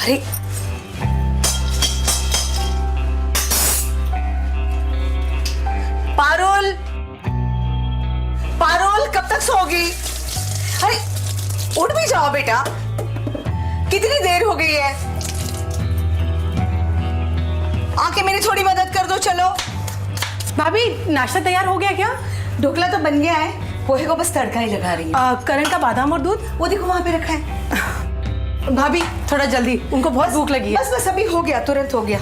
अरे पारुल, पारुल कब तक सोगी? अरे उठ भी जाओ बेटा, कितनी देर हो गई है। आके मेरी थोड़ी मदद कर दो। चलो भाभी, नाश्ता तैयार हो गया क्या? ढोकला तो बन गया है, पोहे को बस तड़का ही लगा रही है। करण का बादाम और दूध वो देखो वहां पे रखा है। भाभी थोड़ा जल्दी, उनको बहुत भूख लगी है। बस बस अभी हो गया, तुरंत हो गया।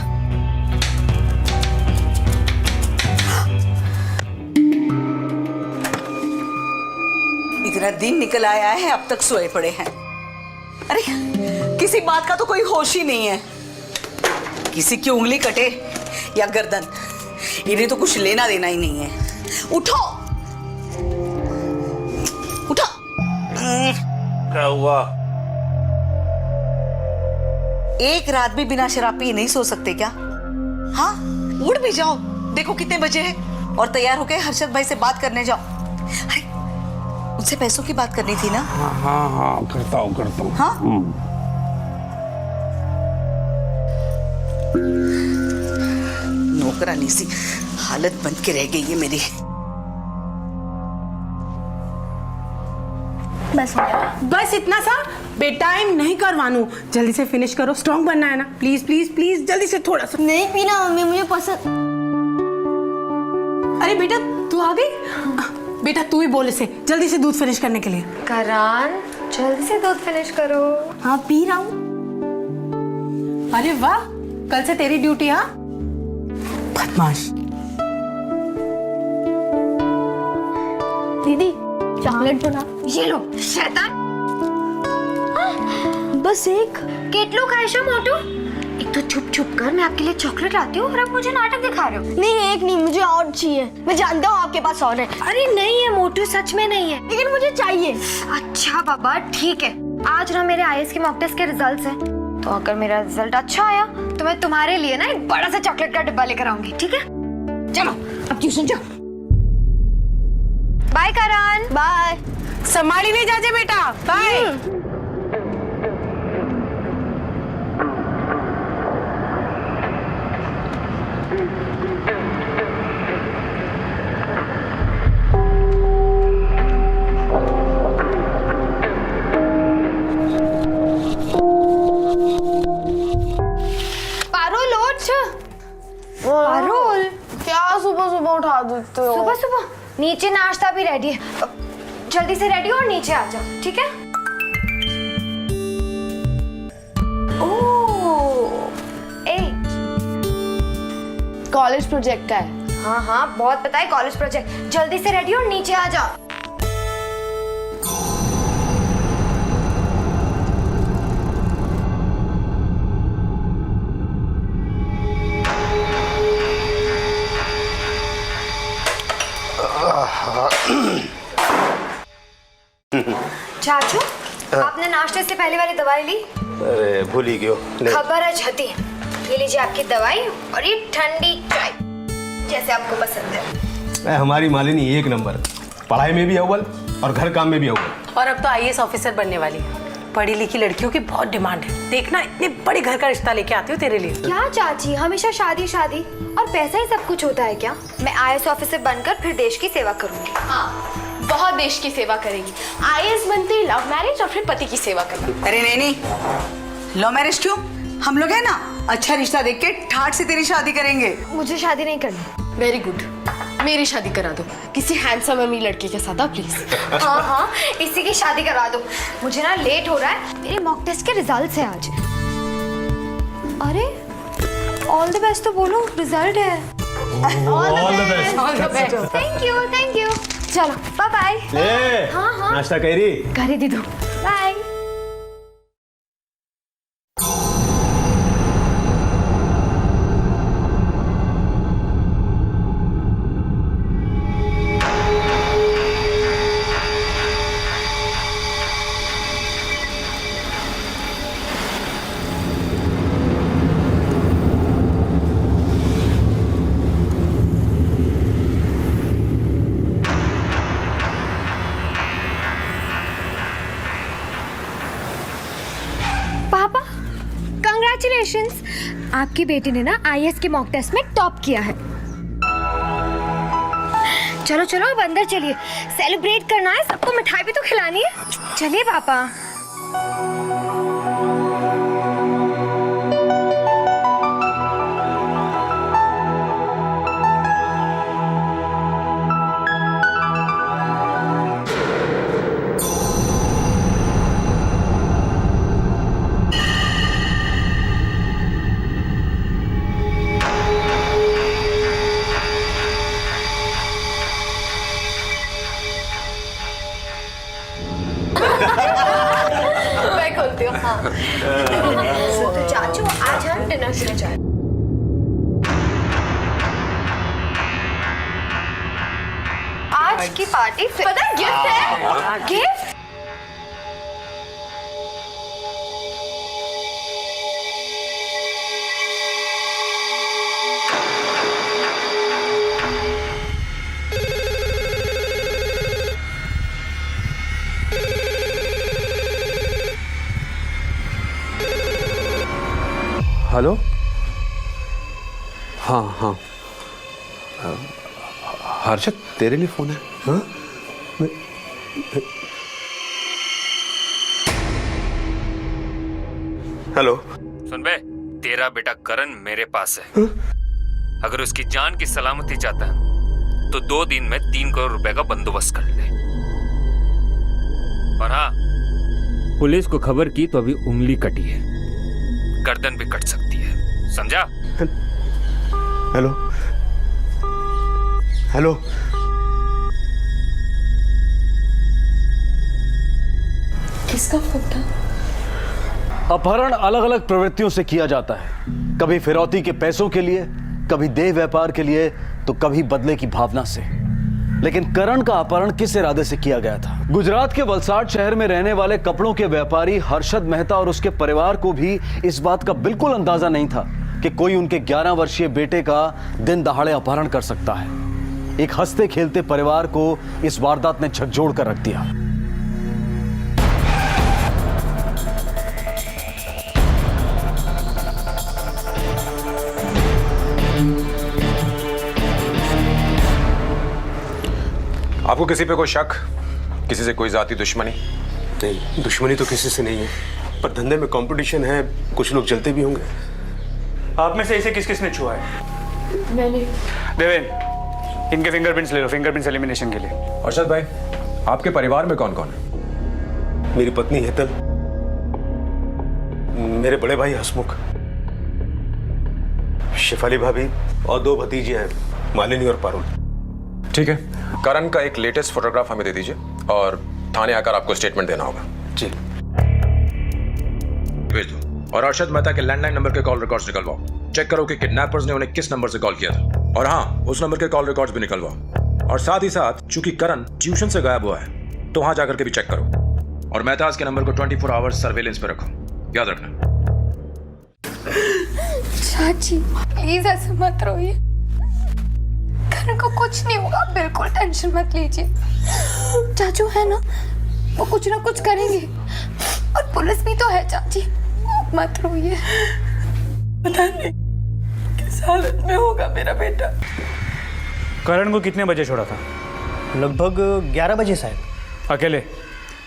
इतना दिन निकल आया है, अब तक सोए पड़े हैं। अरे किसी बात का तो कोई होश ही नहीं है। किसी की उंगली कटे या गर्दन, इन्हें तो कुछ लेना देना ही नहीं है। उठो उठो। क्या हुआ? एक रात भी बिना शराब पिए नहीं सो सकते क्या? हाँ, उठ भी जाओ। देखो कितने बजे हैं और तैयार होके हर्षद भाई से बात करने जाओ। अरे उनसे पैसों की बात करनी थी ना। हाँ हाँ हाँ, करता हूँ। हाँ? नौकरानी सी हालत बन के रह गई है मेरी। बस इतना सा बेटाइम नहीं करवानू, जल्दी से फिनिश करो। स्ट्रॉन्ग बनना है ना, प्लीज प्लीज प्लीज जल्दी से थोड़ा सा। नहीं पीना मम्मी, मुझे पसंद। अरे बेटा तू आ गई? बेटा तू ही बोल इसे जल्दी से दूध फिनिश करने के लिए। करण जल्दी से दूध फिनिश करो। हाँ पी रहा हूँ। अरे वाह, कल से तेरी ड्यूटी। हाँ बदमाश। दीदी चॉकलेट बना। ये लो शैतान। बस एक। केटलो खाएशा मोटू। एक तो छुप छुप कर मैं आपके लिए चॉकलेट लाती हूँ और आप मुझे नाटक दिखा रहे हो। नहीं एक नहीं, मुझे और चाहिए। मैं जानता हूँ आपके पास और है। अरे नहीं है मोटू, सच में नहीं है, लेकिन मुझे चाहिए। अच्छा बाबा ठीक है, आज ना मेरे आईएएस के मॉक टेस्ट के रिजल्ट्स हैं, तो अगर मेरा रिजल्ट अच्छा आया तो मैं तुम्हारे लिए ना एक बड़ा सा चॉकलेट का डिब्बा लेकर आऊंगी। ठीक है चलो अब ट्यूशन जाओ। बाय करण। बाय। संभाली नहीं जाजे बेटा। बाय। पारुल उठ। पारुल क्या सुबह सुबह उठा देते हो? सुबह सुबह नीचे नाश्ता भी रेडी है, जल्दी से रेडी हो और नीचे आ जाओ। ठीक है? ओह ए कॉलेज प्रोजेक्ट का है। हाँ हाँ बहुत पता है, कॉलेज प्रोजेक्ट। जल्दी से रेडी हो और नीचे आ जाओ। चाचू आपने नाश्ते से पहले वाली दवाई ली? अरे भूल ही गयो। खबर है छती। ये लीजिए आपकी दवाई और ये ठंडी चाय, जैसे आपको पसंद है। हमारी मालिनी एक नंबर, पढ़ाई में भी अव्वल और घर काम में भी अव्वल। और अब तो आईएएस ऑफिसर बनने वाली है। पढ़ी लिखी लड़कियों की बहुत डिमांड है। देखना इतने बड़े घर का रिश्ता लेके आती हूँ तेरे लिए। क्या चाची हमेशा शादी शादी और पैसा ही सब कुछ होता है क्या? मैं आईएएस ऑफिसर बनकर फिर देश की सेवा करूंगी। हाँ बहुत देश की सेवा करेगी। आईएएस बनते ही लव मैरिज और फिर पति की सेवा करेगी। अरे नहीं नहीं, लव मैरिज क्यों? हम लोग है ना अच्छा रिश्ता देख के ठाठ से तेरी शादी करेंगे। मुझे शादी नहीं करनी। वेरी गुड, मेरी शादी करा दो किसी हैंडसम अमीर लड़के के साथ प्लीज। हाँ हाँ इसी की शादी करा दो। मुझे ना लेट हो रहा है, मेरे मॉक टेस्ट के रिजल्ट्स हैं आज। अरे ऑल द बेस्ट तो बोलो, रिजल्ट है। All the best. Thank you. चलो बाय बाय। हाँ हाँ नाश्ता करी? करी दीदू। बाय। कॉन्ग्रेचुलेशंस, आपकी बेटी ने ना आईएएस के मॉक टेस्ट में टॉप किया है। चलो चलो अब अंदर चलिए, सेलिब्रेट करना है, सबको मिठाई भी तो खिलानी है। चलिए पापा। मैं खोलती हूँ। हाँ तो चाचू आज हम डिनर के लिए जाए। आज की पार्टी पता है गिफ्ट है। Gift hello. हाँ हाँ, हर्षद तेरे लिए फोन है। हाँ हेलो। सुन बे, तेरा बेटा करण मेरे पास है। अगर उसकी जान की सलामती चाहता है तो 2 दिन में 3 करोड़ रुपए का बंदोबस्त कर ले। और हाँ, पुलिस को खबर की तो अभी उंगली कटी है, गर्दन भी कट सकती है, समझा? Hello hello. किसका फोन था? अपहरण अलग अलग प्रवृत्तियों से किया जाता है, कभी फिरौती के पैसों के लिए, कभी देह व्यापार के लिए, तो कभी बदले की भावना से। लेकिन करण का अपहरण किस इरादे से किया गया था? गुजरात के वलसाड शहर में रहने वाले कपड़ों के व्यापारी हर्षद मेहता और उसके परिवार को भी इस बात का बिल्कुल अंदाजा नहीं था कि कोई उनके 11 वर्षीय बेटे का दिन दहाड़े अपहरण कर सकता है। एक हंसते खेलते परिवार को इस वारदात ने झकझोर कर रख दिया। आपको किसी पे कोई शक, किसी से कोई जाती दुश्मनी? नहीं, दुश्मनी तो किसी से नहीं है, पर धंधे में कंपटीशन है, कुछ लोग जलते भी होंगे। आप में से इसे किस किसने छुआ है? मैंने। देवेन, इनके फिंगरप्रिंट्स ले लो, फिंगरप्रिंट्स एलिमिनेशन के लिए। अर्शद भाई, आपके परिवार में कौन कौन है? मेरी पत्नी हेतल, मेरे बड़े भाई हसमुख, शेफाली भाभी और 2 भतीजे हैं, मालिनी और पारुल। ठीक है, करण का एक लेटेस्ट फोटोग्राफ हमें दे दीजिए और थाने आकर आपको स्टेटमेंट देना होगा। जी भेज दो। और अर्शद मेहता के लैंडलाइन नंबर के कॉल रिकॉर्ड्स निकलवाओ। चेक करो कि किडनैपर्स ने उन्हें किस नंबर से कॉल किया था, और हाँ, उस नंबर के कॉल रिकॉर्ड्स भी निकलवाओ। और साथ ही साथ चूंकि करण ट्यूशन से गायब हुआ है तो वहां जाकर के भी चेक करो। और मेहताज के नंबर को 24 आवर्स सर्वेलेंस पे रखो, याद रखना। चाची प्लीज ऐसे मत रोइए, करण को कुछ नहीं होगा, बिल्कुल टेंशन मत लीजिए। चाचू है ना, वो कुछ ना कुछ करेंगे, और पुलिस भी तो है चाची, आप मत रोइए। पता नहीं किस हालत में होगा मेरा बेटा। करण को कितने बजे छोड़ा था? लगभग 11 बजे साहब। अकेले?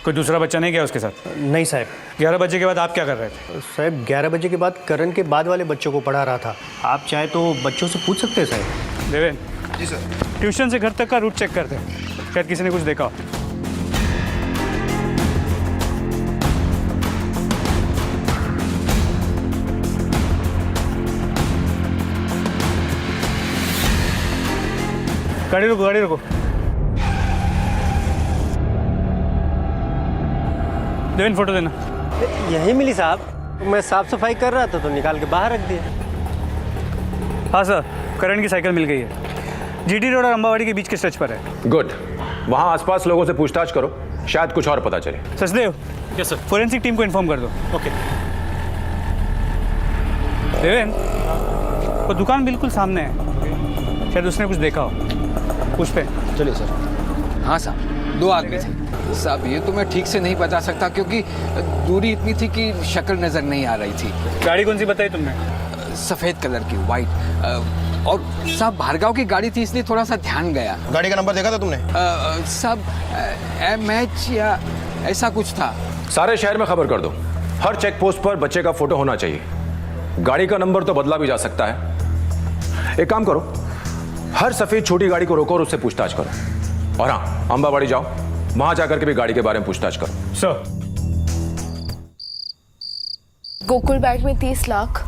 कोई दूसरा बच्चा नहीं गया उसके साथ? नहीं साहब। 11 बजे के बाद आप क्या कर रहे थे? साहब 11 बजे के बाद करण के बाद वाले बच्चों को पढ़ा रहा था। आप चाहे तो बच्चों से पूछ सकते हैं साहब। देवेन। जी सर। ट्यूशन से घर तक का रूट चेक करते हैं, शायद किसी ने कुछ देखा हो। गाड़ी रुको, गाड़ी रुको। देवेन फोटो देना। यही मिली साहब, मैं साफ सफाई कर रहा था तो निकाल के बाहर रख दिया। हाँ सर, करण की साइकिल मिल गई है, जीटी रोड और अंबावाड़ी के बीच के स्ट्रेच पर है। गुड, वहां आसपास लोगों से पूछताछ करो, शायद कुछ और पता चले। Sachdev. Yes sir. Forensic team को इन्फॉर्म कर दो। ओके। देवेन, वो दुकान बिल्कुल सामने है, शायद उसने कुछ देखा हो, उस पे। चलिए सर। हाँ साहब, 2 आदमी थे, साहब ये तो मैं ठीक से नहीं बता सकता क्योंकि दूरी इतनी थी कि शक्ल नजर नहीं आ रही थी। गाड़ी कौन सी बताई तुमने? सफेद कलर की, वाइट। और साहब भार्गव की गाड़ी थी इसलिए थोड़ा सा ध्यान गया। गाड़ी का नंबर देखा था तुमने? साहब MH या ऐसा कुछ था। सारे शहर में खबर कर दो, हर चेक पोस्ट पर बच्चे का फोटो होना चाहिए। गाड़ी का नंबर तो बदला भी जा सकता है। एक काम करो, हर सफेद छोटी गाड़ी को रोको और उससे पूछताछ करो। और हाँ, अंबाबाड़ी जाओ, वहां जाकर के भी गाड़ी के बारे में पूछताछ करो। सर। गोकुल बैंक में 30 लाख,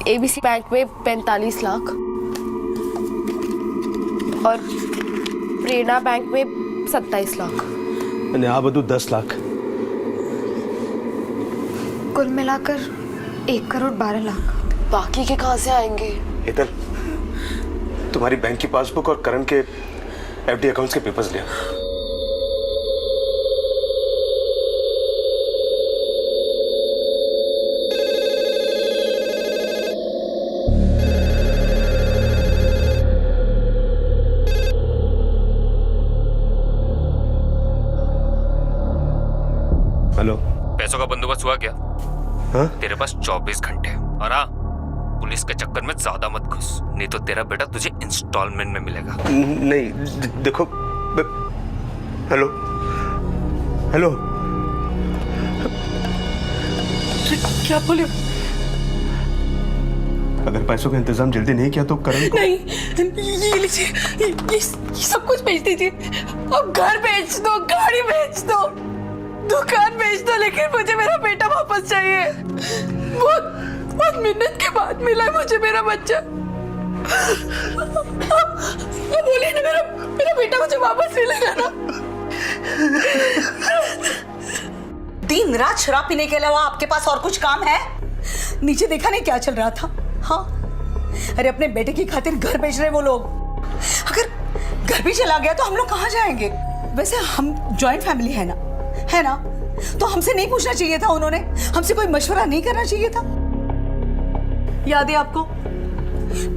ABC बैंक में 45 लाख और प्रेरणा बैंक में 27 लाख। અને આ બધું 10 લાખ। कुल मिलाकर 1 करोड़ 12 लाख। बाकी के कहाँ से आएंगे? हेतल, तुम्हारी बैंक की पासबुक और करण के FD अकाउंट्स के पेपर्स लिया। हेलो, पैसों का बंदोबस्त हुआ क्या? हाँ? तेरे पास 24 घंटे हैं। और हाँ, पुलिस के चक्कर में ज्यादा मत घुस, नहीं तो तेरा बेटा तुझे इंस्टॉलमेंट में मिलेगा। नहीं देखो, हेलो हेलो, क्या बोले? अगर पैसों का इंतजाम जल्दी नहीं किया तो करण को... नहीं, ये लीजिए, ये सब कुछ भेज दीजिए। अब घर बेच दो, गाड़ी बेच दो, दुकान बेच दो, लेकिन मुझे मेरा बेटा वापस चाहिए। बहुत मिन्नत के बाद मिला है मुझे मेरा बच्चा। अब बोलिए ना, मेरा बेटा मुझे वापस मिलेगा ना? दिन रात शराब पीने के अलावा आपके पास और कुछ काम है? नीचे देखा नहीं क्या चल रहा था? हाँ, अरे अपने बेटे की खातिर घर बेच रहे वो लोग। अगर घर भी चला गया तो हम लोग कहाँ जाएंगे? वैसे हम जॉइंट फैमिली है ना? तो हमसे नहीं पूछना चाहिए था उन्होंने? हमसे कोई मशवरा नहीं करना चाहिए था? याद है आपको,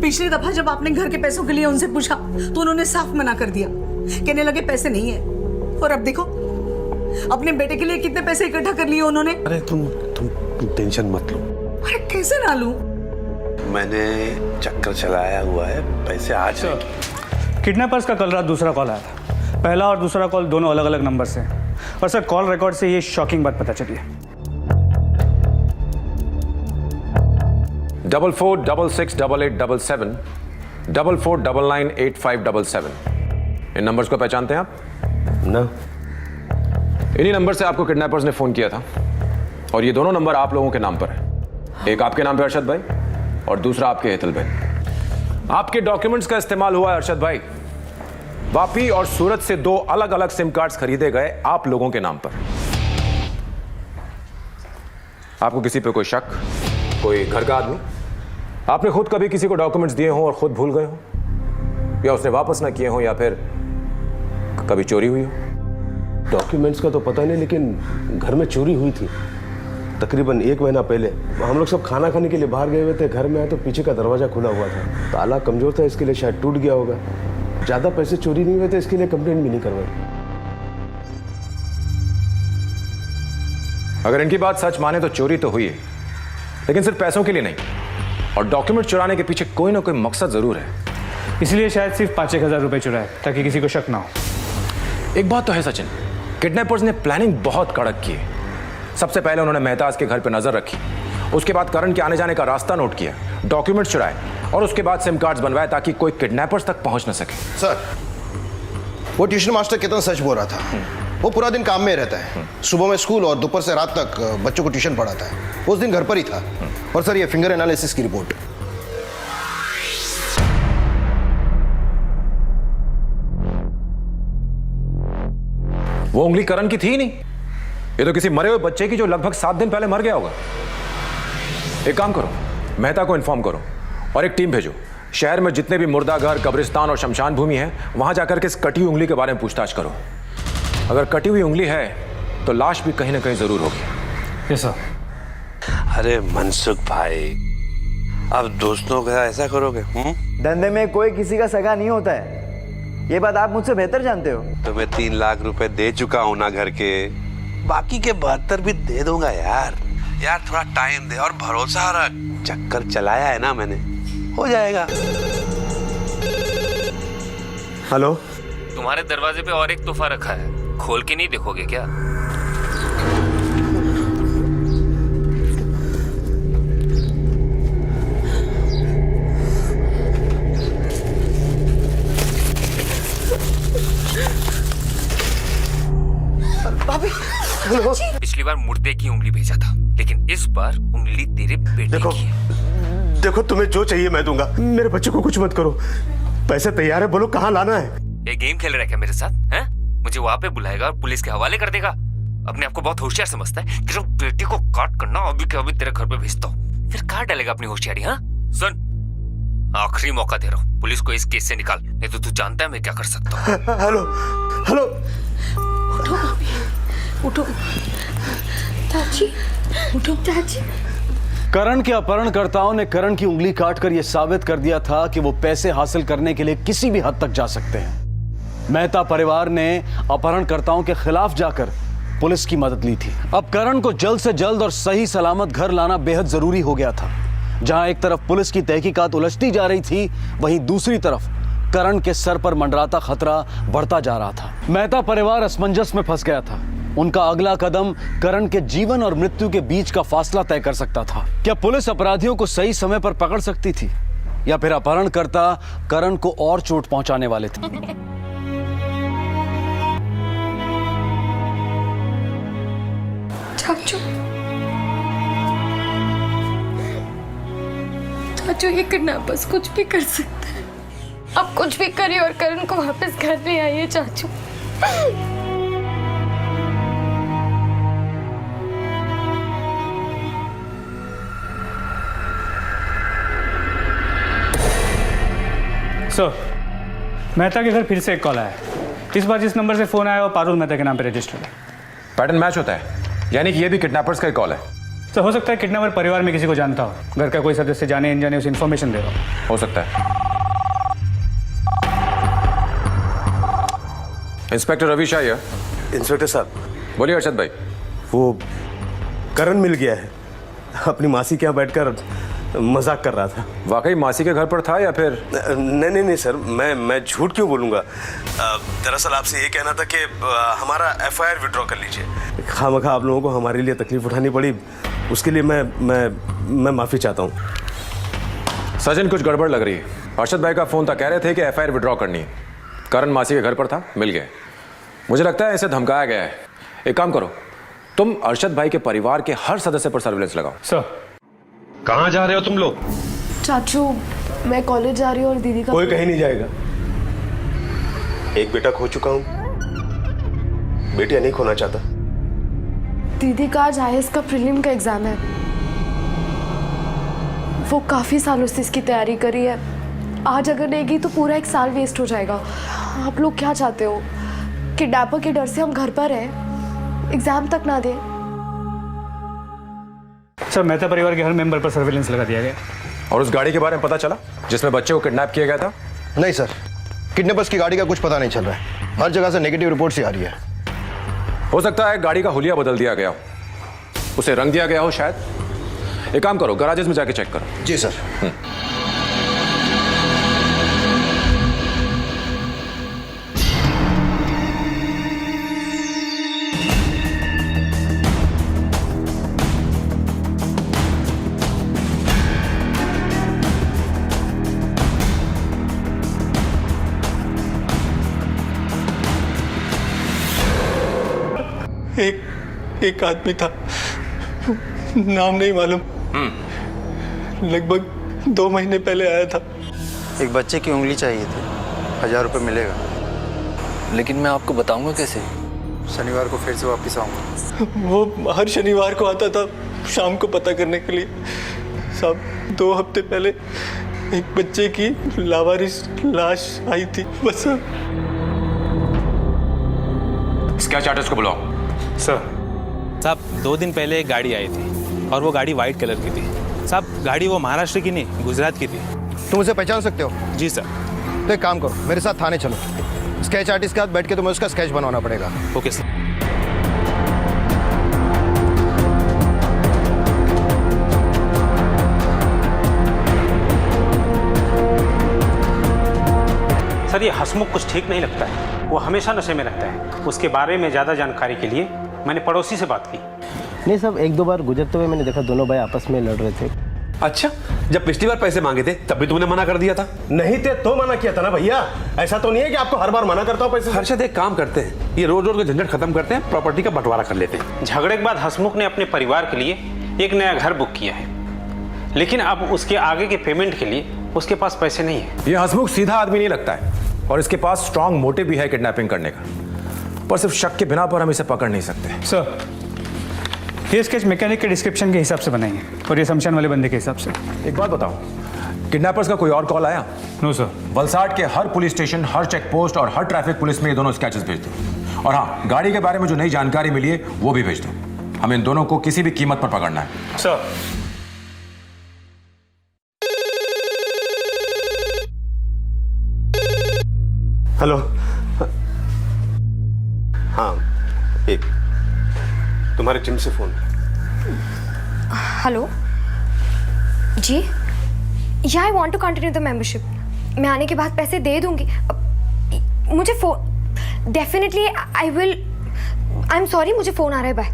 पिछली दफा जब आपने घर के पैसों के लिए उनसे पूछा तो उन्होंने साफ मना कर दिया, कहने लगे पैसे नहीं है। और अब देखो, अपने बेटे के लिए कितने पैसे इकट्ठा कर लिए उन्होंने। अरे तुम टेंशन मत लो। अरे कैसे ना लूं? मैंने चक्कर चलाया हुआ है, पैसे आज किडनैपर्स का कल रात दूसरा कॉल आया था। पहला और दूसरा कॉल दोनों अलग अलग नंबर से। और सर, कॉल रिकॉर्ड से ये शॉकिंग बात पता चली है। 44668877 44998577। इन नंबर्स को पहचानते हैं आप? ना। इन्हीं नंबर से आपको किडनैपर्स ने फोन किया था और ये दोनों नंबर आप लोगों के नाम पर है। एक आपके नाम पे अरशद भाई और दूसरा आपके हेतल भाई। आपके डॉक्यूमेंट्स का इस्तेमाल हुआ है अरशद भाई। वापी और सूरत से 2 अलग अलग सिम कार्ड्स खरीदे गए आप लोगों के नाम पर। आपको किसी पे कोई शक? कोई घर का आदमी? आपने खुद कभी किसी को डॉक्यूमेंट्स दिए हों और खुद भूल गए हो, या उसने वापस ना किए हों, या फिर कभी चोरी हुई हो? डॉक्यूमेंट्स का तो पता नहीं, लेकिन घर में चोरी हुई थी तकरीबन 1 महीना पहले। हम लोग सब खाना खाने के लिए बाहर गए हुए थे, घर में आए तो पीछे का दरवाजा खुला हुआ था। ताला कमजोर था, इसके लिए शायद टूट गया होगा। ज्यादा पैसे चोरी नहीं हुए थे, इसके लिए कंप्लेंट भी नहीं करवाई। अगर इनकी बात सच माने तो चोरी तो हुई है, लेकिन सिर्फ पैसों के लिए नहीं, और डॉक्यूमेंट चुराने के पीछे कोई ना कोई मकसद जरूर है। इसलिए शायद सिर्फ 5-1 हज़ार रुपए चुराए ताकि किसी को शक ना हो। एक बात तो है सचिन, किडनैपर्स ने प्लानिंग बहुत कड़क की है। सबसे पहले उन्होंने मेहताज के घर पर नजर रखी, उसके बाद करण के आने जाने का रास्ता नोट किया, डॉक्यूमेंट चुराए और उसके बाद सिम कार्ड्स बनवाए ताकि कोई किडनैपर्स तक पहुंच न सके। सर, वो ट्यूशन मास्टर कितना सच बोल रहा था। वो पूरा दिन काम में रहता है, सुबह में स्कूल और दोपहर से रात तक बच्चों को ट्यूशन पढ़ाता है। उस दिन घर पर ही था। और सर, ये फिंगर एनालिसिस की रिपोर्ट। वो उंगली करण की थी ही नहीं, ये तो किसी मरे हुए बच्चे की जो लगभग 7 दिन पहले मर गया होगा। एक काम करो, मेहता को इन्फॉर्म करो और एक टीम भेजो। शहर में जितने भी मुर्दाघर, कब्रिस्तान और शमशान भूमि है, वहां जाकर के इस कटी हुई उंगली के बारे में पूछताछ करो। अगर कटी हुई उंगली है तो लाश भी कहीं ना कहीं जरूर होगी। Yes sir. अरे मनसुख भाई, अब दोस्तों का ऐसा करोगे? धंधे में कोई किसी का सगा नहीं होता है। ये बात आप मुझसे बेहतर जानते हो। तुम्हें 3 लाख रुपए दे चुका हूं ना घर के, बाकी के 72 भी दे दूंगा यार। यार थोड़ा टाइम दे और भरोसा रख, चक्कर चलाया है ना मैंने, हो जाएगा। हेलो, तुम्हारे दरवाजे पे और एक तोहफा रखा है, खोल के नहीं देखोगे क्या? भाभी, पिछली बार मुर्दे की उंगली भेजा था, लेकिन इस बार उंगली तेरे बेटे की है। देखो तुम्हें जो चाहिए मैं दूंगा, मेरे बच्चे को कुछ मत करो। पैसे तैयार है, बोलो कहाँ लाना है। ये गेम खेल रहा है क्या मेरे साथ? हैं? मुझे वहां पे बुलाएगा और पुलिस के हवाले कर देगा। अपने आप को बहुत होशियार समझता है। तेरे बेटे को काट करना अभी के अभी तेरे घर पे भेजता हूँ, फिर कहाँ डालेगा अपनी होशियारी? हाँ सुन, आखिरी मौका दे रहा हूँ, पुलिस को इस केस से निकाल, नहीं तो तू जानता है मैं क्या कर सकता हूँ। हेलो हेलो, उठो भाभी, उठो। चाची, उठो चाची। करण के अपहरणकर्ताओं ने करण की उंगली काटकर यह साबित कर दिया था कि वो पैसे हासिल करने के लिए किसी भी हद तक जा सकते हैं। मेहता परिवार ने अपहरणकर्ताओं के खिलाफ जाकर पुलिस की मदद ली थी। अब करण को जल्द से जल्द और सही सलामत घर लाना बेहद जरूरी हो गया था। जहां एक तरफ पुलिस की तहकीकात उलझती जा रही थी, वहीं दूसरी तरफ करण के सर पर मंडराता खतरा बढ़ता जा रहा था। मेहता परिवार असमंजस में फंस गया था। उनका अगला कदम करण के जीवन और मृत्यु के बीच का फासला तय कर सकता था। क्या पुलिस अपराधियों को सही समय पर पकड़ सकती थी, या फिर अपहरणकर्ता करण को और चोट पहुंचाने वाले थे? चाचू, चाचू ये किडनैपर्स कुछ भी कर सकते हैं। आप कुछ भी करिए और करण को वापस घर ले आइए चाचू। सर, मेहता के घर फिर से एक कॉल आया। इस बार जिस नंबर से फोन आया वो पारुल मेहता के नाम पे रजिस्टर्ड है। पैटर्न मैच होता है, यानी कि ये भी किडनैपर्स का कॉल है। सर हो सकता है किडनैपर परिवार में किसी को जानता हो, घर का कोई सदस्य जाने अनजाने उसे इन्फॉर्मेशन दे रहा हो सकता है। इंस्पेक्टर रवि शाह है। इंस्पेक्टर साहब। बोलिए अर्शद भाई। वो करण मिल गया है, अपनी मासी के यहाँ बैठकर मजाक कर रहा था। वाकई मासी के घर पर था या फिर? नहीं सर, मैं झूठ क्यों बोलूँगा। दरअसल आपसे ये कहना था कि हमारा FIR विड्रॉ कर लीजिए। खामखा आप लोगों को हमारे लिए तकलीफ उठानी पड़ी, उसके लिए मैं माफ़ी चाहता हूँ। सचिन कुछ गड़बड़ लग रही है। अर्शद भाई का फ़ोन था, कह रहे थे कि FIR विड्रॉ करनी है। करण मासी के घर पर था, मिल गए। मुझे लगता है इसे धमकाया गया है। एक काम करो, तुम अर्शद भाई के परिवार के हर सदस्य पर सर्विलेंस लगाओ। सर। कहाँ जा रहे हो तुम लोग? चाचू, मैं कॉलेज जा रही हूँ और दीदी का कोई कहीं नहीं जाएगा। एक बेटा खो चुका हूँ, बेटियां नहीं खोना चाहता। दीदी का आज IAS का प्रीलिम का एग्जाम है। वो काफी सालों से इसकी तैयारी करी है। आज अगर नहीं गई तो पूरा 1 साल वेस्ट हो जाएगा। आप लोग क्या चाहते हो? किडनैपर के डर से हम घर पर हैं, एग्जाम तक ना दें? सर, मेहता परिवार के हर मेंबर पर सर्विलेंस लगा दिया गया। और उस गाड़ी के बारे में पता चला जिसमें बच्चे को किडनैप किया गया था? नहीं सर, किडनैपर्स की गाड़ी का कुछ पता नहीं चल रहा है। हर जगह से नेगेटिव रिपोर्ट सी आ रही है। हो सकता है गाड़ी का हुलिया बदल दिया गया हो, उसे रंग दिया गया हो शायद। एक काम करो, गैराजेस में जाके चेक करो। जी सर। एक आदमी था, नाम नहीं मालूम, लगभग 2 महीने पहले आया था। एक बच्चे की उंगली चाहिए थी, 1000 रुपये मिलेगा। लेकिन मैं आपको बताऊंगा कैसे? शनिवार को फिर से वापस आऊँगा। वो हर शनिवार को आता था शाम को पता करने के लिए। साहब 2 हफ्ते पहले एक बच्चे की लावारिस लाश आई थी। बस स्केच आर्टिस्ट को बुलाओ। सर। साहब 2 दिन पहले एक गाड़ी आई थी और वो गाड़ी वाइट कलर की थी। साहब गाड़ी वो महाराष्ट्र की नहीं, गुजरात की थी। तुम उसे पहचान सकते हो? जी सर। तो एक काम करो, मेरे साथ थाने चलो। स्केच आर्टिस्ट के साथ बैठ के तुम्हें उसका स्केच बनवाना पड़ेगा। Okay sir. सर ये हसमुख कुछ ठीक नहीं लगता है, वो हमेशा नशे में रहता है। उसके बारे में ज़्यादा जानकारी के लिए मैंने पड़ोसी से बात की। नहीं साहब, एक दो बार गुजरते हुए मैंने देखा दोनों भाई आपस में लड़ रहे थे। अच्छा, जब पिछली बार पैसे मांगे थे तब भी तुमने मना कर दिया था। नहीं थे तो मना किया था ना भैया, ऐसा तो नहीं है कि आपको हर बार मना करता हूँ पैसे। हर्षद एक काम करते हैं, ये रोज रोज का झंझट खत्म करते हैं, प्रॉपर्टी का बंटवारा कर लेते हैं। झगड़े के बाद हसमुख ने अपने परिवार के लिए एक नया घर बुक किया है, लेकिन अब उसके आगे के पेमेंट के लिए उसके पास पैसे नहीं है। ये हसमुख सीधा आदमी नहीं लगता है और इसके पास स्ट्रांग मोटिव भी है किडनैपिंग करने का, पर सिर्फ शक के बिना पर हम इसे पकड़ नहीं सकते। सर ये स्केच मैकेनिक के डिस्क्रिप्शन के हिसाब से बनाई है और ये शमशान वाले बंदे के हिसाब से। एक बात बताओ, किडनैपर्स का कोई और कॉल आया? No sir. वलसाड के हर पुलिस स्टेशन, हर चेक पोस्ट और हर ट्रैफिक पुलिस में ये दोनों स्केचेस भेज दो। और हाँ, गाड़ी के बारे में जो नई जानकारी मिली है वो भी भेज दो। हमें इन दोनों को किसी भी कीमत पर पकड़ना है। Sir hello. हाँ, एक तुम्हारे जिम से फोन। हेलो जी, yeah I want to continue the membership. मैं आने के बाद पैसे दे दूंगी। मुझे phone definitely I will. I am sorry, मुझे फोन आ रहा है। बाय।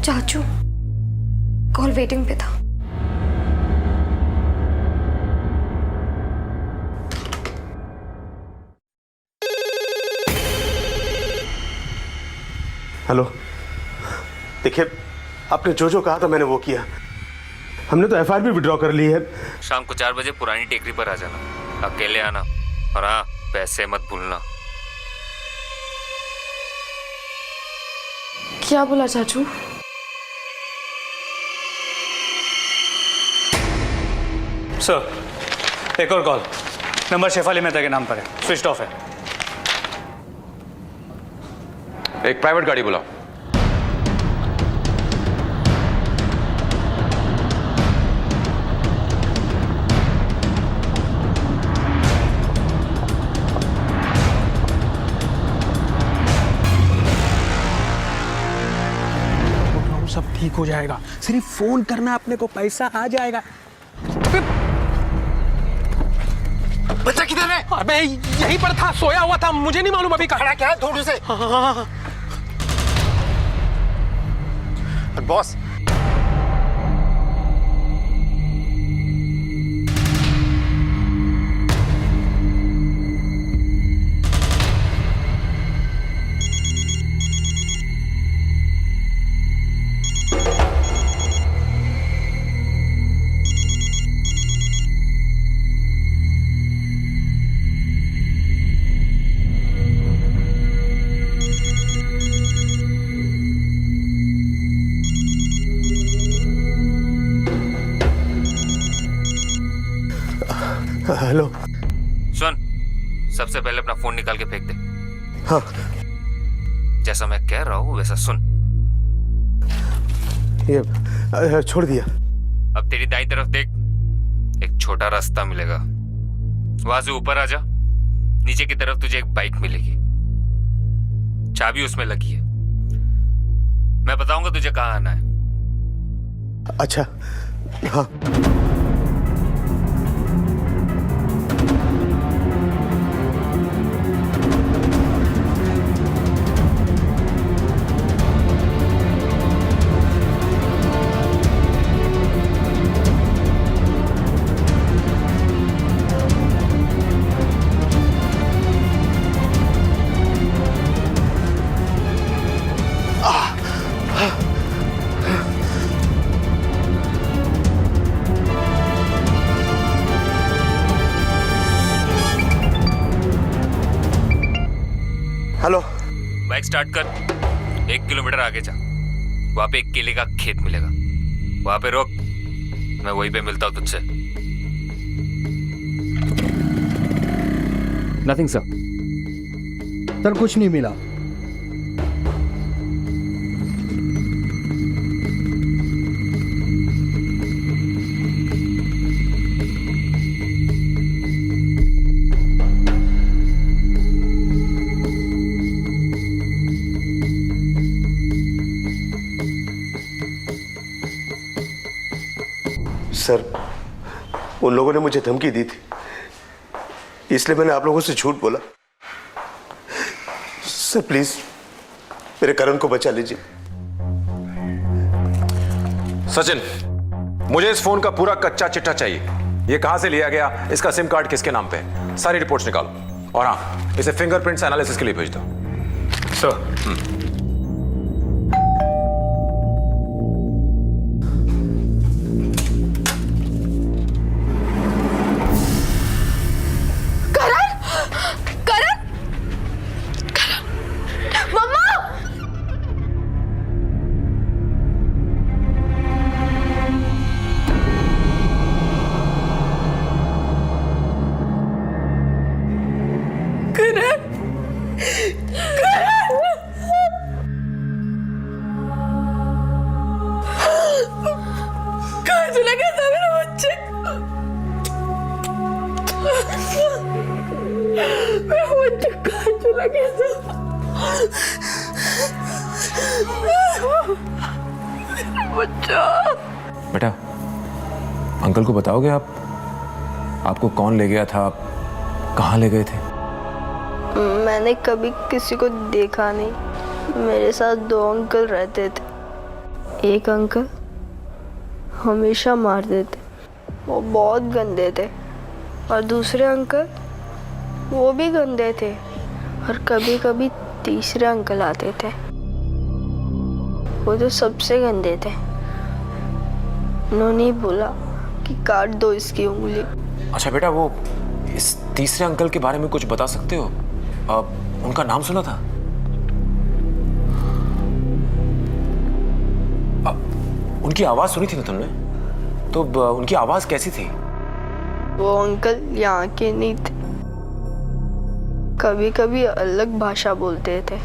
चाचू कॉल वेटिंग पे था। हेलो, देखिए आपने जो जो कहा था मैंने वो किया। हमने तो एफआईआर भी विड्रॉ कर ली है। शाम को 4 बजे पुरानी टेकरी पर आ जाना, अकेले आना, और हाँ पैसे मत भूलना। क्या बोला चाचू? सर एक और कॉल, नंबर शेफाली मेहता के नाम पर है, स्विच ऑफ है। एक प्राइवेट गाड़ी बुलाओ। सब ठीक हो जाएगा, सिर्फ फोन करना, अपने को पैसा आ जाएगा। बच्चा किधर है? अबे यहीं पर था, सोया हुआ था, मुझे नहीं मालूम अभी खड़ा क्या है थोड़ी से? हाँ। Boss, hello. सुन, सबसे पहले अपना फोन निकाल के फेंक दे। हाँ। जैसा मैं कह रहा हूँ वैसा सुन। ये छोड़ दिया। अब तेरी दाईं तरफ देख, एक छोटा रास्ता मिलेगा, वहां से ऊपर आ जा। नीचे की तरफ तुझे एक बाइक मिलेगी, चाबी उसमें लगी है। मैं बताऊंगा तुझे कहाँ आना है। अच्छा हाँ। हेलो। बाइक स्टार्ट कर, 1 किलोमीटर आगे जा, वहां पे एक केले का खेत मिलेगा, वहां पे रोक, मैं वहीं पे मिलता हूँ तुझसे। Nothing sir. सर कुछ नहीं मिला। सर, उन लोगों ने मुझे धमकी दी थी, इसलिए मैंने आप लोगों से झूठ बोला। सर प्लीज मेरे करण को बचा लीजिए। सचिन, मुझे इस फोन का पूरा कच्चा चिट्ठा चाहिए। ये कहां से लिया गया, इसका सिम कार्ड किसके नाम पे है, सारी रिपोर्ट्स निकालो। और हाँ, इसे फिंगरप्रिंट्स एनालिसिस के लिए भेज दो। सर बेटा, अंकल को बताओगे आप, आपको कौन ले गया था, कहाँ ले गए थे? मैंने कभी किसी को देखा नहीं। मेरे साथ 2 अंकल रहते थे। एक अंकल हमेशा मारते थे, वो बहुत गंदे थे, और दूसरे अंकल वो भी गंदे थे, और कभी कभी तीसरे अंकल आते थे, वो तो सबसे गंदे थे। उन्होंने बोला कि काट दो इसकी उंगली। अच्छा बेटा, वो इस तीसरे अंकल के बारे में कुछ बता सकते हो? उनका नाम सुना था? उनकी आवाज सुनी थी ना तुमने? तो उनकी आवाज कैसी थी? वो अंकल यहाँ के नहीं थे, कभी कभी अलग भाषा बोलते थे,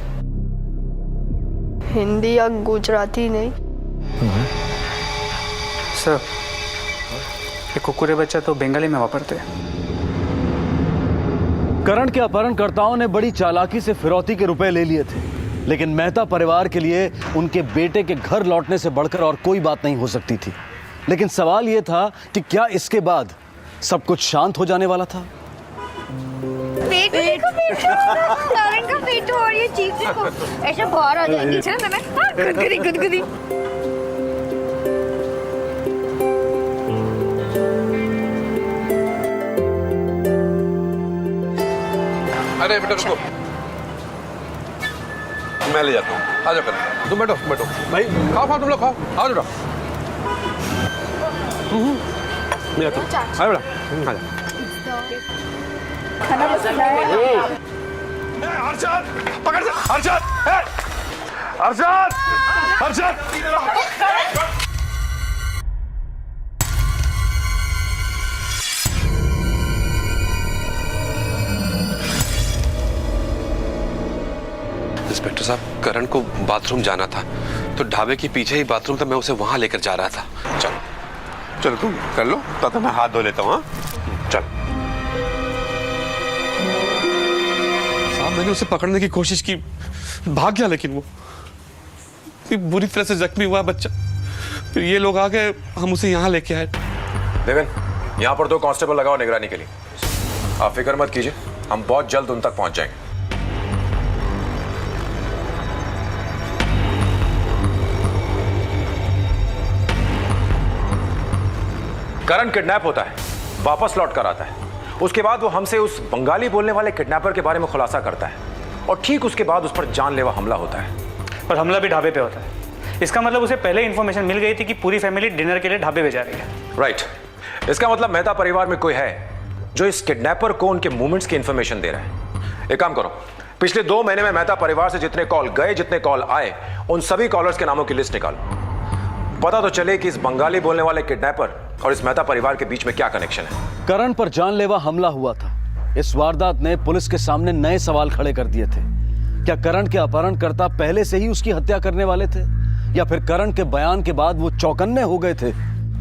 हिंदी या गुजराती नहीं। सर, ये कुकुरे बच्चा तो बंगाली में वापरते हैं। करण के अपहरणकर्ताओं ने बड़ी चालाकी से फिरौती के रुपए ले लिए थे, लेकिन मेहता परिवार के लिए उनके बेटे के घर लौटने से बढ़कर और कोई बात नहीं हो सकती थी। लेकिन सवाल यह था कि क्या इसके बाद सब कुछ शांत हो जाने वाला था? करण का पेट और ये चीख देखो, ऐसे बाहर आ जाएगी। चल मैं गुदगुदी गुदगुदी। अरे बेटा रुको, मैं ले जाता हूँ। आ जाओ करण, तुम बैठो बैठो। भाई खाओ खाओ, तुम लोग खाओ, आओ बेटा। मैं जाता हूँ, आओ बेटा, आ जाओ। अर्षद, पकड़ से, अर्षद, अर्षद, अर्षद। इंस्पेक्टर साहब, करण को बाथरूम जाना था, तो ढाबे के पीछे ही बाथरूम था, मैं उसे वहां लेकर जा रहा था। चलो चलो तुम कर लो, तब तक मैं हाथ धो लेता हूँ। चल। साहब, मैंने उसे पकड़ने की कोशिश की, भाग गया, लेकिन वो बुरी तरह से जख्मी हुआ बच्चा। फिर ये लोग आ गए, हम उसे यहाँ लेके आए। देवेन, यहाँ पर 2 कांस्टेबल लगाओ निगरानी के लिए। आप फिक्र मत कीजिए, हम बहुत जल्द उन तक पहुंच जाएंगे। करण किडनैप होता है, वापस लौट कर आता है। उसके बाद वो हमसे उस बंगाली बोलने वाले किडनैपर के बारे में खुलासा करता है, और ठीक उसके बाद उस पर जानलेवा हमला होता है। और हमला भी ढाबे पे होता है। इसका मतलब उसे पहले इंफॉर्मेशन मिल गई थी कि पूरी फैमिली डिनर के लिए ढाबे पे जा रही है। राइट। इसका मतलब मेहता परिवार में कोई है जो इस किडनैपर को उनके मूवमेंट्स की इंफॉर्मेशन दे रहा है। एक काम करो, पिछले 2 महीने में मेहता परिवार से जितने कॉल गए, जितने कॉल आए, उन सभी कॉलर्स के नामों की लिस्ट निकालो। पता तो चले कि इस बंगाली बोलने वाले किडनैपर और इस मेहता परिवार के बीच में क्या कनेक्शन है। करण पर जानलेवा हमला हुआ था। इस वारदात ने पुलिस के सामने नए सवाल खड़े कर दिए थे। क्या करण के अपहरणकर्ता पहले से ही उसकी हत्या करने वाले थे, या फिर करण के बयान के बाद वो चौकन्ने हो गए थे?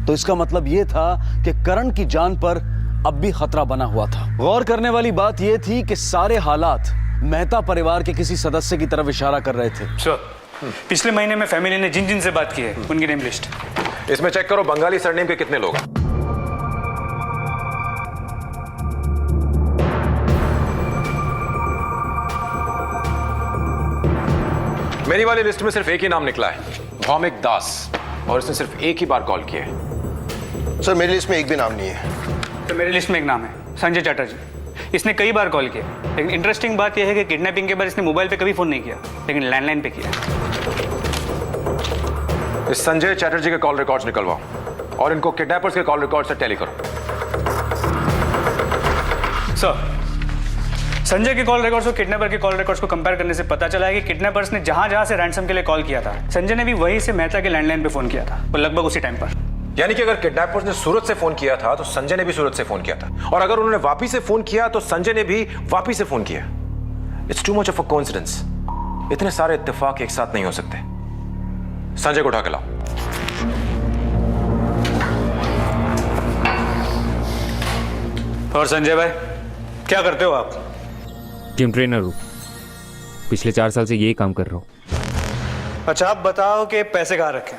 तो इसका मतलब यह था कि करण की जान पर अब भी खतरा बना हुआ था। गौर करने वाली बात यह थी कि सारे हालात मेहता परिवार के किसी सदस्य की तरफ इशारा कर रहे थे। सर, पिछले महीने में फैमिली ने जिन जिन से बात की है उनकी नेम लिस्ट इसमें चेक करो, बंगाली सरनेम के कितने लोग हैं। मेरी वाली लिस्ट में सिर्फ एक ही नाम निकला है, भौमिक दास, और इसने सिर्फ एक ही बार कॉल किया है। सर मेरी लिस्ट में एक भी नाम नहीं है। तो मेरी लिस्ट में एक नाम है, संजय चटर्जी। इसने कई बार कॉल किया, लेकिन इंटरेस्टिंग बात यह है कि किडनैपिंग के बाद इसने मोबाइल पे कभी फोन नहीं किया, लेकिन लैंडलाइन पे किया। इस संजय चैटर्जी के कॉल रिकॉर्ड्स निकलवाओ और इनको किडनैपर्स के कॉल रिकॉर्ड से टैली करो। सर, संजय के कॉल रिकॉर्ड्स और किडनैपर के कॉल रिकॉर्ड्स को कंपेयर करने से पता चला है कि किडनैपर्स ने जहां से रैंसम के लिए कॉल किया था, संजय ने भी वहीं से मेहता के लैंडलाइन पे फोन किया था, और लगभग उसी टाइम पर। यानी कि अगर किडनैपर्स ने सूरत से फोन किया था तो संजय ने भी सूरत से फोन किया था, और अगर उन्होंने वापी से फोन किया तो संजय ने भी वापी से फोन किया। It's too much of a coincidence. इतने सारे इत्तेफाक एक साथ नहीं हो सकते। संजय को उठा के लाओ। और संजय भाई, क्या करते हो आप? जिम ट्रेनर हूँ, पिछले 4 साल से यही काम कर रहा हूँ। अच्छा, आप बताओ कि पैसे कहाँ रखे?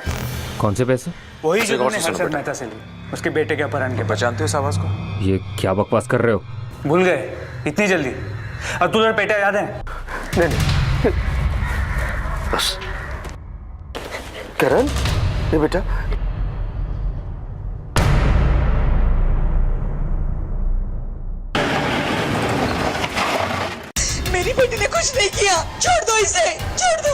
कौन से पैसे? वही जो तुमने हर्षद मेहता से लिए, उसके बेटे के अपहरण के। पहचानते हो इस आवाज को? ये क्या बकवास कर रहे हो? भूल गए इतनी जल्दी? अब तुझे बेटा याद है? नहीं, बस करण, ये बेटा मेरी बेटी ने कुछ नहीं किया, छोड़ दो इसे, छोड़ दो।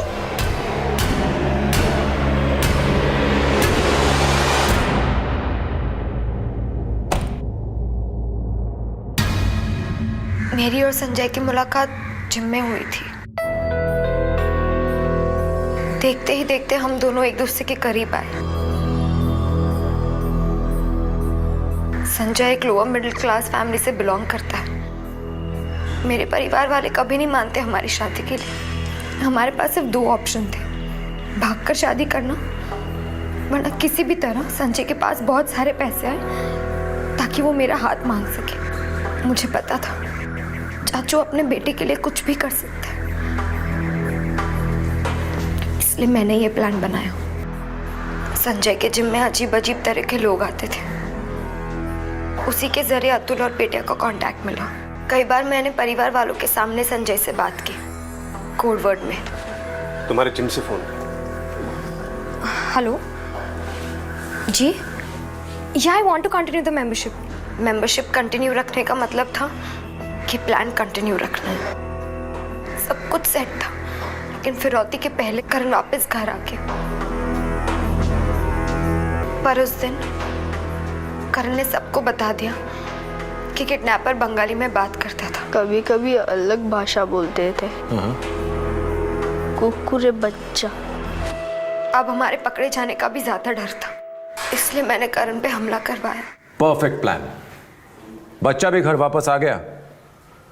मेरी और संजय की मुलाकात जिम में हुई थी। देखते ही देखते हम दोनों एक दूसरे के करीब आए। संजय एक लोअर मिडिल क्लास फैमिली से बिलोंग करता है। मेरे परिवार वाले कभी नहीं मानते हमारी शादी के लिए। हमारे पास सिर्फ 2 ऑप्शन थे, भागकर शादी करना, वरना किसी भी तरह संजय के पास बहुत सारे पैसे आए ताकि वो मेरा हाथ मांग सके। मुझे पता था चाचू अपने बेटे के लिए कुछ भी कर सकते हैं, इसलिए मैंने ये प्लान बनाया। संजय के जिम में अजीब अजीब तरह के लोग आते थे, उसी के जरिए अतुल और बेटे का कांटेक्ट मिला। कई बार मैंने परिवार वालों के सामने संजय से बात की, कोड वर्ड में। तुम्हारे जिम से फोन? हेलो जी, yeah I want to continue the membership. Membership continue रखने का मतलब था कि प्लान कंटिन्यू रखना है। सब कुछ सेट था, लेकिन फिरौती के पहले करण वापस घर आ गया। पर उस दिन करण ने सबको बता दिया कि किडनैपर बंगाली में बात करता था। कभी कभी अलग भाषा बोलते थे। कुकुरे बच्चा। अब हमारे पकड़े जाने का भी ज्यादा डर था, इसलिए मैंने करण पे हमला करवाया। Perfect plan. बच्चा भी घर वापस आ गया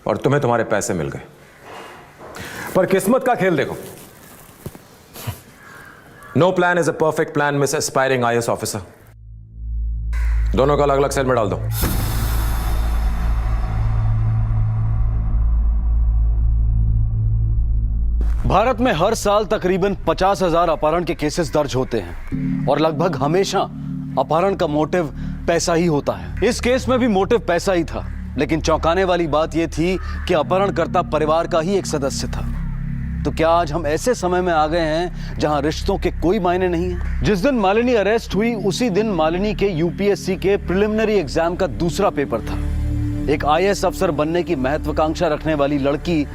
और तुम्हें तुम्हारे पैसे मिल गए। पर किस्मत का खेल देखो। No plan is a perfect plan, miss aspiring IAS officer. दोनों को अलग अलग सेल में डाल दो। भारत में हर साल तकरीबन 50,000 अपहरण के केसेस दर्ज होते हैं और लगभग हमेशा अपहरण का मोटिव पैसा ही होता है। इस केस में भी मोटिव पैसा ही था, लेकिन चौंकाने वाली बात यह थी कि अपहरणकर्ता परिवार का ही एक सदस्य था। तो क्या आज हम ऐसे समय में आ गए हैं जहां रिश्तों के कोई मायने नहीं है? जिस दिन मालिनी अरेस्ट हुई उसी दिन मालिनी के UPSC के प्रिलिमिनरी एग्जाम का दूसरा पेपर था। एक IAS अफसर बनने की महत्वाकांक्षा रखने वाली लड़की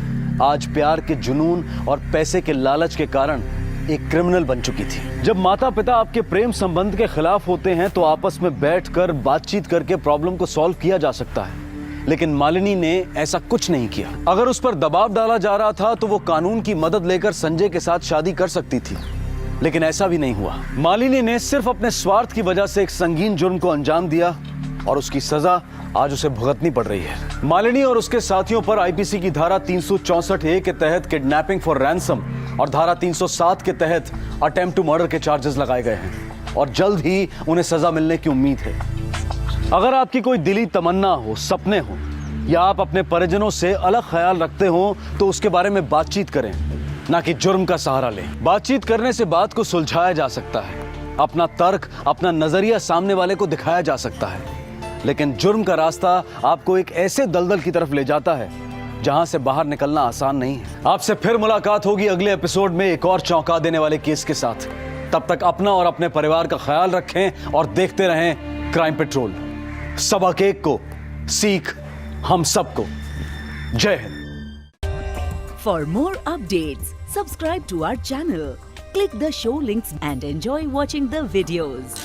आज प्यार के जुनून और पैसे के लालच के कारण एक क्रिमिनल बन चुकी थी। जब माता पिता आपके प्रेम संबंध के खिलाफ होते हैं तो आपस में बैठकर बातचीत करके प्रॉब्लम को सॉल्व किया जा सकता है, लेकिन मालिनी ने ऐसा कुछ नहीं किया। अगर उस पर दबाव डाला जा रहा था तो वो कानून की मदद लेकर संजय के साथ शादी कर सकती थी, लेकिन ऐसा भी नहीं हुआ। मालिनी ने सिर्फ अपने स्वार्थ की वजह से एक संगीन जुर्म को अंजाम दिया और उसकी सजा आज उसे भुगतनी पड़ रही है। मालिनी और उसके साथियों पर IPC की धारा 364A के तहत किडनैपिंग फॉर रैंसम और धारा 307 के तहत अटेम्प्ट टू मर्डर के चार्जेस लगाए गए हैं और जल्द ही उन्हें सजा मिलने की उम्मीद है। अगर आपकी कोई दिली तमन्ना हो, सपने हो या आप अपने परिजनों से अलग ख्याल रखते हो तो उसके बारे में बातचीत करें, ना कि जुर्म का सहारा लें। बातचीत करने से बात को सुलझाया जा सकता है, अपना तर्क, अपना नजरिया सामने वाले को दिखाया जा सकता है, लेकिन जुर्म का रास्ता आपको एक ऐसे दलदल की तरफ ले जाता है जहां से बाहर निकलना आसान नहीं है। आपसे फिर मुलाकात होगी अगले एपिसोड में एक और चौंका देने वाले केस के साथ। तब तक अपना और अपने परिवार का ख्याल रखें और देखते रहें क्राइम पेट्रोल। सबक एक को, सीख हम सबको। जय Hind. For more updates, subscribe to our channel, click the show links and enjoy watching the videos.